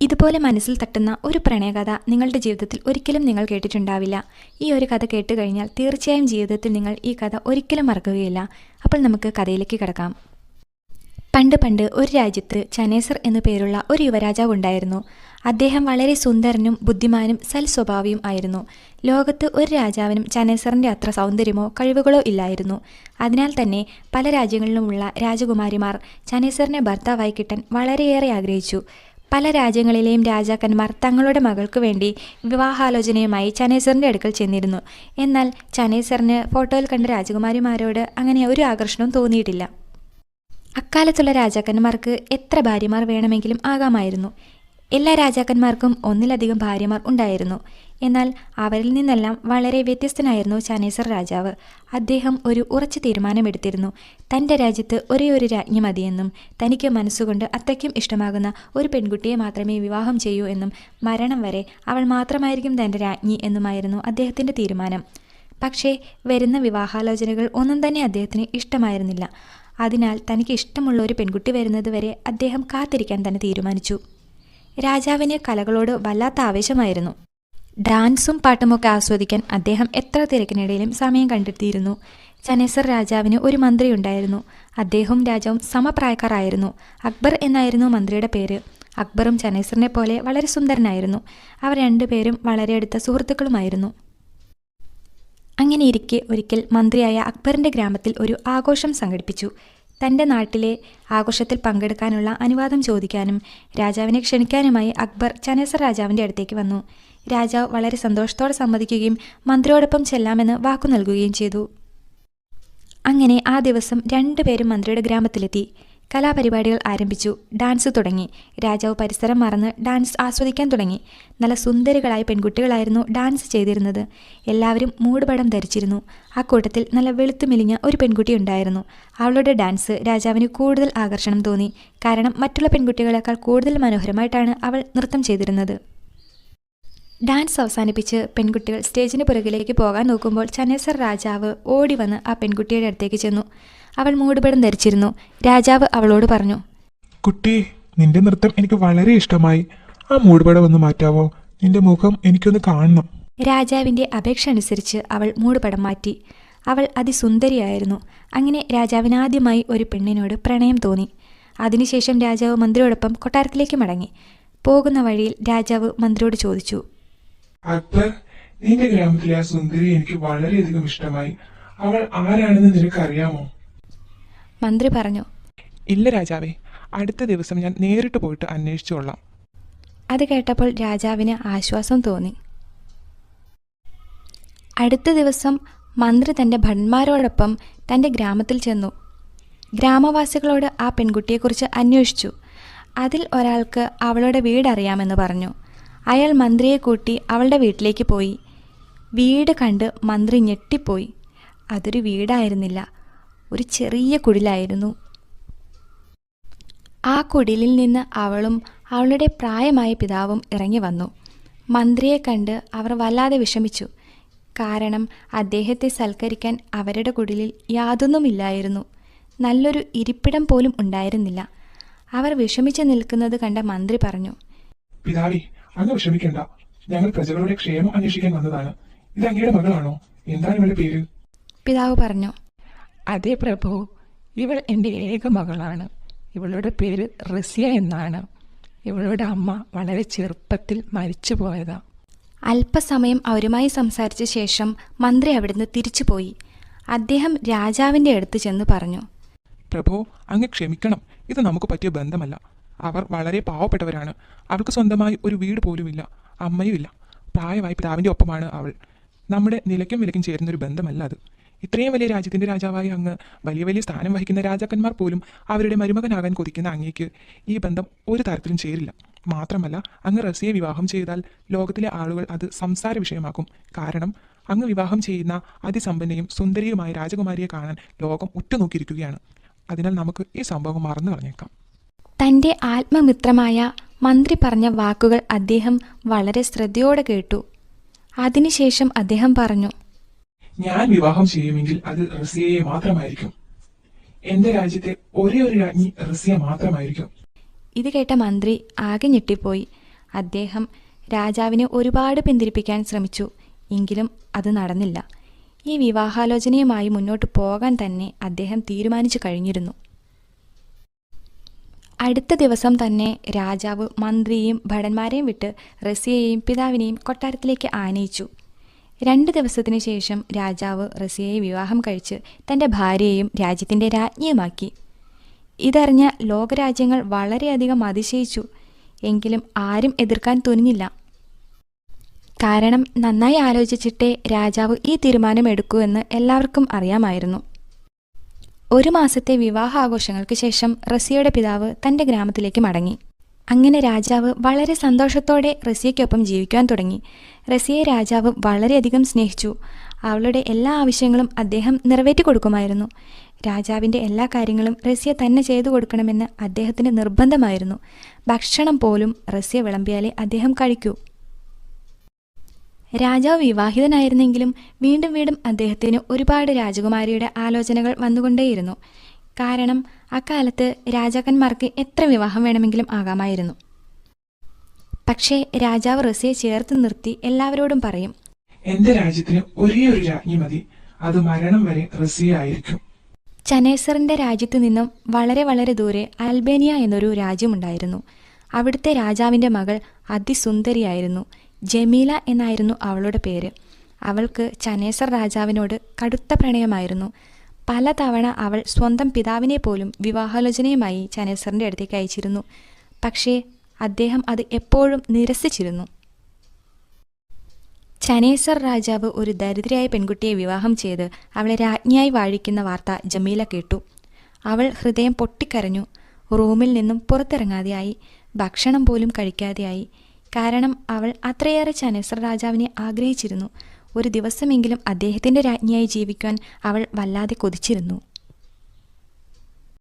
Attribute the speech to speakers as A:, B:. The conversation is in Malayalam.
A: ഇതുപോലെ മനസ്സിൽ തട്ടുന്ന ഒരു പ്രണയകഥ നിങ്ങളുടെ ജീവിതത്തിൽ ഒരിക്കലും നിങ്ങൾ കേട്ടിട്ടുണ്ടാവില്ല. ഈ ഒരു കഥ കേട്ട് കഴിഞ്ഞാൽ തീർച്ചയായും ജീവിതത്തിൽ നിങ്ങൾ ഈ കഥ ഒരിക്കലും മറക്കുകയില്ല. അപ്പോൾ നമുക്ക് കഥയിലേക്ക് കിടക്കാം. പണ്ട് പണ്ട് ഒരു രാജ്യത്ത് ചനേസർ എന്നു പേരുള്ള ഒരു യുവരാജാവ് ഉണ്ടായിരുന്നു. അദ്ദേഹം വളരെ സുന്ദരനും ബുദ്ധിമാനും സൽസ്വഭാവിയും ആയിരുന്നു. ലോകത്ത് ഒരു രാജാവിനും ചനേസറിൻ്റെ അത്ര സൗന്ദര്യമോ കഴിവുകളോ ഇല്ലായിരുന്നു. അതിനാൽ തന്നെ പല രാജ്യങ്ങളിലുമുള്ള രാജകുമാരിമാർ ചനേസറിനെ ഭർത്താവായി കിട്ടാൻ വളരെയേറെ ആഗ്രഹിച്ചു. പല രാജ്യങ്ങളിലെയും രാജാക്കന്മാർ തങ്ങളുടെ മകൾക്ക് വേണ്ടി വിവാഹാലോചനയുമായി ചനേസറിൻ്റെ അടുക്കൽ ചെന്നിരുന്നു. എന്നാൽ ചനേസറിന് ഫോട്ടോയിൽ കണ്ട രാജകുമാരിമാരോട് അങ്ങനെ ഒരു ആകർഷണവും തോന്നിയിട്ടില്ല. അക്കാലത്തുള്ള രാജാക്കന്മാർക്ക് എത്ര ഭാര്യമാർ വേണമെങ്കിലും ആകാമായിരുന്നു. എല്ലാ രാജാക്കന്മാർക്കും ഒന്നിലധികം ഭാര്യമാർ ഉണ്ടായിരുന്നു. എന്നാൽ അവരിൽ നിന്നെല്ലാം വളരെ വ്യത്യസ്തനായിരുന്നു ചനേസർ രാജാവ്. അദ്ദേഹം ഒരു ഉറച്ച തീരുമാനമെടുത്തിരുന്നു. തൻ്റെ രാജ്യത്ത് ഒരേ ഒരു രാജ്ഞി മതിയെന്നും തനിക്ക് മനസ്സുകൊണ്ട് അത്രയ്ക്കും ഇഷ്ടമാകുന്ന ഒരു പെൺകുട്ടിയെ മാത്രമേ വിവാഹം ചെയ്യൂ എന്നും മരണം വരെ അവൾ മാത്രമായിരിക്കും തൻ്റെ രാജ്ഞി എന്നുമായിരുന്നു അദ്ദേഹത്തിൻ്റെ തീരുമാനം. പക്ഷേ വരുന്ന വിവാഹാലോചനകൾ ഒന്നും തന്നെ അദ്ദേഹത്തിന് ഇഷ്ടമായിരുന്നില്ല. അതിനാൽ തനിക്ക് ഇഷ്ടമുള്ള ഒരു പെൺകുട്ടി വരുന്നത് വരെ അദ്ദേഹം കാത്തിരിക്കാൻ തന്നെ തീരുമാനിച്ചു. രാജാവിന് കലകളോട് വല്ലാത്ത ആവേശമായിരുന്നു. ഡാൻസും പാട്ടുമൊക്കെ ആസ്വദിക്കാൻ അദ്ദേഹം എത്ര തിരക്കിനിടയിലും സമയം കണ്ടെത്തിയിരുന്നു. ചനേസർ രാജാവിന് ഒരു മന്ത്രി ഉണ്ടായിരുന്നു. അദ്ദേഹവും രാജാവും സമപ്രായക്കാരായിരുന്നു. അക്ബർ എന്നായിരുന്നു മന്ത്രിയുടെ പേര്. അക്ബറും ചനേസറിനെ പോലെ വളരെ സുന്ദരനായിരുന്നു. അവർ രണ്ടുപേരും വളരെ അടുത്ത സുഹൃത്തുക്കളുമായിരുന്നു. അങ്ങനെയിരിക്കെ ഒരിക്കൽ മന്ത്രിയായ അക്ബറിൻ്റെ ഗ്രാമത്തിൽ ഒരു ആഘോഷം സംഘടിപ്പിച്ചു. തൻ്റെ നാട്ടിലെ ആഘോഷത്തിൽ പങ്കെടുക്കാനുള്ള അനുവാദം ചോദിക്കാനും രാജാവിനെ ക്ഷണിക്കാനുമായി അക്ബർ ചനേസർ രാജാവിൻ്റെ അടുത്തേക്ക് വന്നു. രാജാവ് വളരെ സന്തോഷത്തോടെ സമ്മതിക്കുകയും മന്ത്രിയോടൊപ്പം ചെല്ലാമെന്ന് വാക്കു നൽകുകയും ചെയ്തു. അങ്ങനെ ആ ദിവസം രണ്ടുപേരും മന്ത്രിയുടെ ഗ്രാമത്തിലെത്തി. കലാപരിപാടികൾ ആരംഭിച്ചു. ഡാൻസ് തുടങ്ങി. രാജാവ് പരിസരം മറന്ന് ഡാൻസ് ആസ്വദിക്കാൻ തുടങ്ങി. നല്ല സുന്ദരികളായ പെൺകുട്ടികളായിരുന്നു ഡാൻസ് ചെയ്തിരുന്നത്. എല്ലാവരും മൂടുപടം ധരിച്ചിരുന്നു. ആ കൂട്ടത്തിൽ നല്ല വെളുത്തു മെലിഞ്ഞ ഒരു പെൺകുട്ടി ഉണ്ടായിരുന്നു. അവളുടെ ഡാൻസ് രാജാവിന് കൂടുതൽ ആകർഷണം തോന്നി. കാരണം മറ്റുള്ള പെൺകുട്ടികളെക്കാൾ കൂടുതൽ മനോഹരമായിട്ടാണ് അവൾ നൃത്തം ചെയ്തിരുന്നത്. ഡാൻസ് അവസാനിപ്പിച്ച് പെൺകുട്ടികൾ സ്റ്റേജിന് പുറകിലേക്ക് പോകാൻ നോക്കുമ്പോൾ ചനേസർ രാജാവ് ഓടി വന്ന് ആ പെൺകുട്ടിയുടെ അടുത്തേക്ക് ചെന്നു. അവൾ മൂടുപടം ധരിച്ചിരുന്നു. രാജാവ് അവളോട് പറഞ്ഞു,
B: കുട്ടി, നിന്റെ നൃത്തം എനിക്ക് വളരെ ഇഷ്ടമായി. ആ മൂടുപടം ഒന്ന് മാറ്റാവോ? നിന്റെ മുഖം എനിക്കൊന്ന് കാണണം.
A: രാജാവിൻ്റെ അപേക്ഷ അനുസരിച്ച് അവൾ മൂടുപടം മാറ്റി. അവൾ അതിസുന്ദരിയായിരുന്നു. അങ്ങനെ രാജാവിന് ആദ്യമായി ഒരു പെണ്ണിനോട് പ്രണയം തോന്നി. അതിനുശേഷം രാജാവ് മന്ത്രിയോടൊപ്പം കൊട്ടാരത്തിലേക്ക് മടങ്ങി. പോകുന്ന വഴിയിൽ രാജാവ് മന്ത്രിയോട് ചോദിച്ചു,
B: അക്ബർ, നിന്റെ ഗ്രാമത്തിലെ ആ സുന്ദരി എനിക്ക് വളരെയധികം ഇഷ്ടമായി. അവൾ ആരാണെന്ന് നിനക്കറിയാമോ?
A: മന്ത്രി പറഞ്ഞു,
B: ഇല്ല രാജാവേ, അടുത്ത ദിവസം ഞാൻ നേരിട്ട് പോയിട്ട് അന്വേഷിച്ചു കൊള്ളാം.
A: അത് കേട്ടപ്പോൾ രാജാവിന് ആശ്വാസം തോന്നി. അടുത്ത ദിവസം മന്ത്രി തൻ്റെ ഭടന്മാരോടൊപ്പം തൻ്റെ ഗ്രാമത്തിൽ ചെന്നു. ഗ്രാമവാസികളോട് ആ പെൺകുട്ടിയെക്കുറിച്ച് അന്വേഷിച്ചു. അതിൽ ഒരാൾക്ക് അവളുടെ വീടറിയാമെന്ന് പറഞ്ഞു. അയാൾ മന്ത്രിയെ കൂട്ടി അവളുടെ വീട്ടിലേക്ക് പോയി. വീട് കണ്ട് മന്ത്രി ഞെട്ടിപ്പോയി. അതൊരു വീടായിരുന്നില്ല, ഒരു ചെറിയ കുടിലായിരുന്നു. ആ കുടിലിൽ നിന്ന് അവളും അവളുടെ പ്രായമായ പിതാവും ഇറങ്ങി വന്നു. മന്ത്രിയെ കണ്ട് അവർ വല്ലാതെ വിഷമിച്ചു. കാരണം അദ്ദേഹത്തെ സൽക്കരിക്കാൻ അവരുടെ കുടിലിൽ യാതൊന്നുമില്ലായിരുന്നു. നല്ലൊരു ഇരിപ്പിടം പോലും ഉണ്ടായിരുന്നില്ല. അവർ വിഷമിച്ച് നിൽക്കുന്നത് കണ്ട മന്ത്രി പറഞ്ഞു,
B: പിതാവേ, അങ്ങ് വിഷമിക്കണ്ട. ഞങ്ങൾ പ്രജകളുടെ ക്ഷേമം അന്വേഷിക്കാൻ വന്നതാണ്. ഇത് അങ്ങയുടെ മകളാണോ? എന്താണ് ഇവളുടെ പേര്?
A: പിതാവ് പറഞ്ഞു,
C: അതെ പ്രഭു, ഇവൾ എൻ്റെ ഏക മകളാണ്. ഇവളുടെ പേര് റസിയ എന്നാണ്. ഇവളുടെ അമ്മ വളരെ ചെറുപ്പത്തിൽ മരിച്ചു പോയതാ.
A: അല്പസമയം അവരുമായി സംസാരിച്ച ശേഷം മന്ത്രി അവിടുന്ന് തിരിച്ചുപോയി. അദ്ദേഹം രാജാവിൻ്റെ അടുത്ത് ചെന്ന് പറഞ്ഞു,
B: പ്രഭു, അങ്ങ് ക്ഷമിക്കണം. ഇത് നമുക്ക് പറ്റിയ ബന്ധമല്ല. അവർ വളരെ പാവപ്പെട്ടവരാണ്. അവൾക്ക് സ്വന്തമായി ഒരു വീട് പോലുമില്ല, അമ്മയും ഇല്ല. പ്രായമായി പിതാവിൻ്റെ ഒപ്പമാണ് അവൾ. നമ്മുടെ നിലയ്ക്കും വിലയ്ക്കും ചേരുന്നൊരു ബന്ധമല്ല അത്. ഇത്രയും വലിയ രാജ്യത്തിൻ്റെ രാജാവായി അങ്ങ് വലിയ വലിയ സ്ഥാനം വഹിക്കുന്ന രാജാക്കന്മാർ പോലും അവരുടെ മരുമകനാകാൻ കൊതിക്കുന്ന അങ്ങേക്ക് ഈ ബന്ധം ഒരു തരത്തിലും ചേരില്ല. മാത്രമല്ല, അങ്ങ് റസിയെ വിവാഹം ചെയ്താൽ ലോകത്തിലെ ആളുകൾ അത് സംസാര വിഷയമാക്കും. കാരണം അങ്ങ് വിവാഹം ചെയ്യുന്ന അതിസമ്പന്നയും സുന്ദരിയുമായ രാജകുമാരിയെ കാണാൻ ലോകം ഉറ്റുനോക്കിയിരിക്കുകയാണ്. അതിനാൽ നമുക്ക് ഈ സംഭവം മറന്നു കളഞ്ഞേക്കാം.
A: തൻ്റെ ആത്മമിത്രമായ മന്ത്രി പറഞ്ഞ വാക്കുകൾ അദ്ദേഹം വളരെ ശ്രദ്ധയോടെ കേട്ടു. അതിനുശേഷം അദ്ദേഹം പറഞ്ഞു,
B: ഞാൻ വിവാഹം ചെയ്യുമെങ്കിൽ അത് റസിയയെ മാത്രമായിരിക്കും. എന്റെ രാജ്യത്തെ ഒരേ ഒരു രാജ്ഞി റസിയ മാത്രമായിരിക്കും.
A: ഇത് കേട്ട മന്ത്രി ആകെ ഞെട്ടിപ്പോയി. അദ്ദേഹം രാജാവിനെ ഒരുപാട് പിന്തിരിപ്പിക്കാൻ ശ്രമിച്ചു. എങ്കിലും അത് നടന്നില്ല. ഈ വിവാഹാലോചനയുമായി മുന്നോട്ട് പോകാൻ തന്നെ അദ്ദേഹം തീരുമാനിച്ചു കഴിഞ്ഞിരുന്നു. അടുത്ത ദിവസം തന്നെ രാജാവ് മന്ത്രിയെയും ഭടന്മാരെയും വിട്ട് റസിയയെയും പിതാവിനെയും കൊട്ടാരത്തിലേക്ക് ആനയിച്ചു. 2 ദിവസത്തിനു ശേഷം രാജാവ് റസിയയെ വിവാഹം കഴിച്ച് തൻ്റെ ഭാര്യയെയും രാജ്യത്തിൻ്റെ രാജ്ഞിയുമാക്കി. ഇതറിഞ്ഞ ലോകരാജ്യങ്ങൾ വളരെയധികം അതിശയിച്ചു. എങ്കിലും ആരും എതിർക്കാൻ തുനിഞ്ഞില്ല. കാരണം നന്നായി ആലോചിച്ചിട്ടേ രാജാവ് ഈ തീരുമാനം എടുക്കൂ എന്ന് എല്ലാവർക്കും അറിയാമായിരുന്നു. 1 മാസത്തെ വിവാഹാഘോഷങ്ങൾക്ക് ശേഷം റസിയയുടെ പിതാവ് തൻ്റെ ഗ്രാമത്തിലേക്ക് മടങ്ങി. അങ്ങനെ രാജാവ് വളരെ സന്തോഷത്തോടെ റസിയയ്ക്കൊപ്പം ജീവിക്കാൻ തുടങ്ങി. റസിയയെ രാജാവ് വളരെയധികം സ്നേഹിച്ചു. അവളുടെ എല്ലാ ആവശ്യങ്ങളും അദ്ദേഹം നിറവേറ്റി കൊടുക്കുമായിരുന്നു. രാജാവിൻ്റെ എല്ലാ കാര്യങ്ങളും റസിയ തന്നെ ചെയ്തു കൊടുക്കണമെന്ന് അദ്ദേഹത്തിന് നിർബന്ധമായിരുന്നു. ഭക്ഷണം പോലും റസിയ വിളമ്പിയാലേ അദ്ദേഹം കഴിക്കൂ. രാജാവ് വിവാഹിതനായിരുന്നെങ്കിലും വീണ്ടും വീണ്ടും അദ്ദേഹത്തിന് ഒരുപാട് രാജകുമാരിയുടെ ആലോചനകൾ വന്നുകൊണ്ടേയിരുന്നു. കാരണം അക്കാലത്ത് രാജാക്കന്മാർക്ക് എത്ര വിവാഹം വേണമെങ്കിലും ആകാമായിരുന്നു. പക്ഷേ രാജാവ് റസിയെ ചേർത്ത് നിർത്തി എല്ലാവരോടും പറയും,
B: എന്റെ രാജ്യത്തിന് ഒരേ ഒരു രാജ്ഞി മതി, അത് മരണം വരെ റസിയ ആയിരിക്കും.
A: ചനേസറിൻ്റെ രാജ്യത്തു നിന്നും വളരെ വളരെ ദൂരെ അൽബേനിയ എന്നൊരു രാജ്യമുണ്ടായിരുന്നു. അവിടുത്തെ രാജാവിൻ്റെ മകൾ അതിസുന്ദരിയായിരുന്നു. ജമീല എന്നായിരുന്നു അവളുടെ പേര്. അവൾക്ക് ചനേസർ രാജാവിനോട് കടുത്ത പ്രണയമായിരുന്നു. പലതവണ അവൾ സ്വന്തം പിതാവിനെ പോലും വിവാഹാലോചനയുമായി ചനേസറിൻ്റെ അടുത്തേക്ക് അയച്ചിരുന്നു. പക്ഷേ അദ്ദേഹം അത് എപ്പോഴും നിരസിച്ചിരുന്നു. ചനേസർ രാജാവ് ഒരു ദരിദ്രയായ പെൺകുട്ടിയെ വിവാഹം ചെയ്ത് അവളെ രാജ്ഞിയായി വാഴിക്കുന്ന വാർത്ത ജമീല കേട്ടു. അവൾ ഹൃദയം പൊട്ടിക്കരഞ്ഞു. റൂമിൽ നിന്നും പുറത്തിറങ്ങാതെയായി. ഭക്ഷണം പോലും കഴിക്കാതെയായി. കാരണം അവൾ അത്രയേറെ ചനേസർ രാജാവിനെ ആഗ്രഹിച്ചിരുന്നു. ഒരു ദിവസമെങ്കിലും അദ്ദേഹത്തിൻ്റെ രാജ്ഞിയായി ജീവിക്കാൻ അവൾ വല്ലാതെ കൊതിച്ചിരുന്നു.